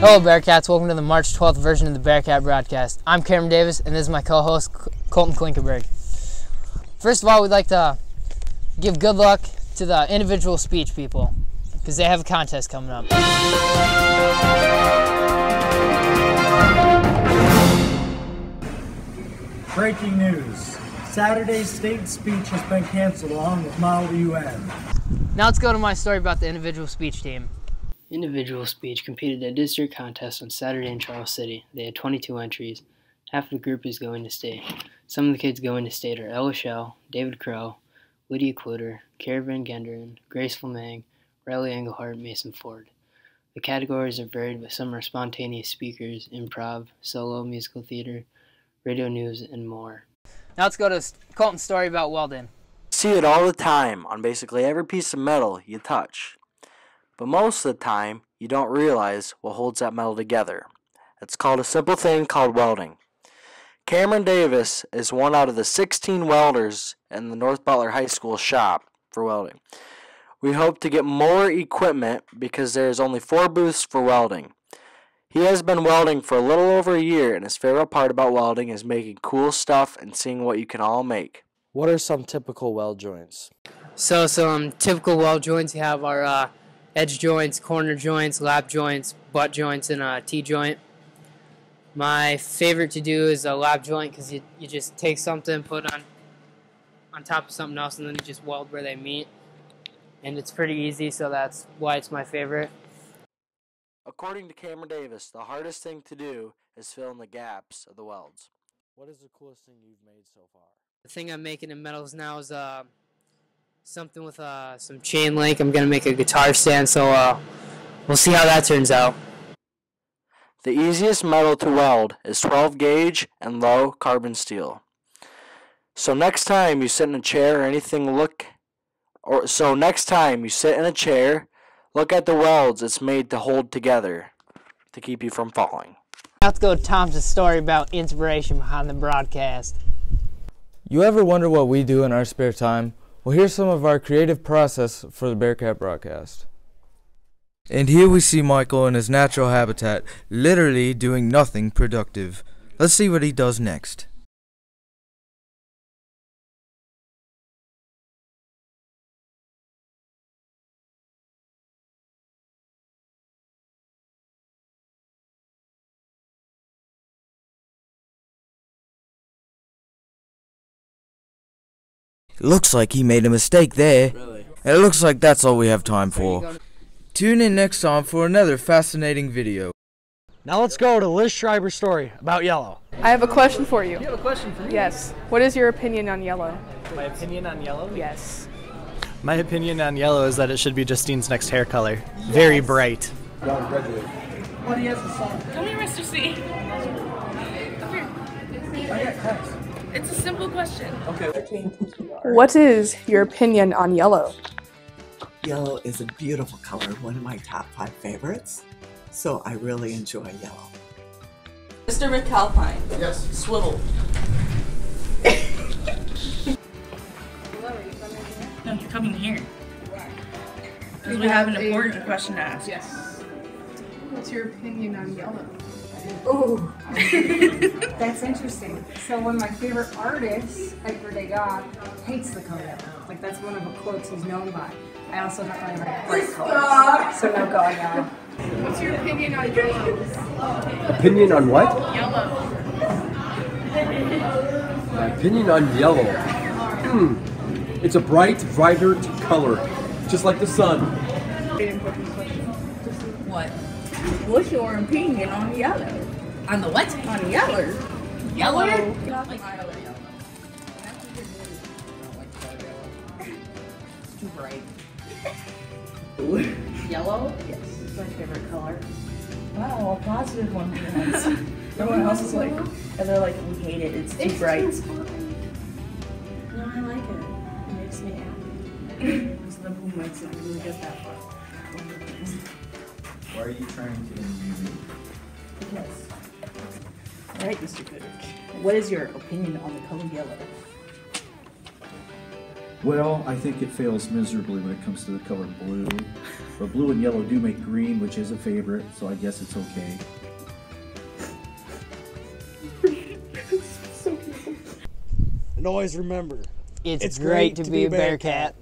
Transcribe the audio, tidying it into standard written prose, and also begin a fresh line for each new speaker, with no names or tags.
Hello Bearcats, welcome to the March 12th version of the Bearcat Broadcast. I'm Cameron Davis and this is my co-host Colton Klinkenberg. First of all, we'd like to give good luck to the individual speech people because they have a contest coming up.
Breaking news. Saturday's state speech has been canceled along with Model UN.
Now let's go to my story about the individual speech team.
Individual speech competed at a district contest on Saturday in Charles City. They had 22 entries. Half of the group is going to state. Some of the kids going to state are Ella Shell, David Crow, Lydia Quitter, Cara Van Genderen, Grace Fleming, Riley Engelhardt, Mason Ford. The categories are varied, but some are spontaneous speakers, improv, solo, musical theater, radio news, and more.
Now let's go to Colton's story about welding.
See it all the time on basically every piece of metal you touch. But most of the time, you don't realize what holds that metal together. It's called a simple thing called welding. Cameron Davis is one out of the 16 welders in the North Butler High School shop for welding. We hope to get more equipment because there's only 4 booths for welding. He has been welding for a little over a year, and his favorite part about welding is making cool stuff and seeing what you can all make.
What are some typical weld joints?
So some typical weld joints you have are edge joints, corner joints, lap joints, butt joints, and a T-joint. My favorite to do is a lap joint because you just take something, put it on top of something else, and then you just weld where they meet. And it's pretty easy, so that's why it's my favorite.
According to Cameron Davis, the hardest thing to do is fill in the gaps of the welds.
What is the coolest thing you've made so far?
The thing I'm making in metals now is something with some chain link. I'm going to make a guitar stand, so we'll see how that turns out.
The easiest metal to weld is 12 gauge and low carbon steel. So next time you sit in a chair or look at the welds it's made to hold together to keep you from falling.
Now let's go to Tom's story about inspiration behind the broadcast.
You ever wonder what we do in our spare time? Well, here's some of our creative process for the Bearcat Broadcast. And here we see Michael in his natural habitat, literally doing nothing productive. Let's see what he does next. Looks like he made a mistake there. Really? It looks like that's all we have time for. Tune in next time for another fascinating video.
Now let's go to Liz Schreiber's story about yellow.
I have a question for you.
You have a question for me?
Yes. What is your opinion on yellow?
My opinion on yellow?
Yes.
My opinion on yellow is that it should be Justine's next hair color. Yes. Very bright.
What he has to say?
Come here, Mr. C. Come here.
I got text.
It's a simple question.
Okay.
What is your opinion on yellow?
Yellow is a beautiful color, one of my top 5 favorites, so I really enjoy yellow.
Mr. McAlpine.
Yes.
Swivel. No, you're coming here. Because we have an important question to ask.
Yes. What's your opinion on yellow?
Oh, that's interesting. So one of my favorite artists, Everyday God, hates the color. Like that's one of the quotes he's known by. I also don't really like bright colors, so no going yellow.
What's your opinion on yellow?
Opinion on what?
Yellow.
My opinion on yellow. It's a bright, vibrant color, just like the sun.
What?
What's your opinion on yellow?
On the what?
On yellow.
Yellow? Too bright. Yellow?
Yes, it's my favorite color.
Wow, a positive one for once. Everyone else is like, and they're like, we hate it, it's too bright.
No, I like it. It makes me happy. It's the boom makes it really get that far.
Why are you trying to interview me?
Because. Alright, Mr. Goodrich. What is your opinion on the color yellow?
Well, I think it fails miserably when it comes to the color blue. But blue and yellow do make green, which is a favorite, so I guess it's okay.
And always remember,
it's great to be a Bearcat.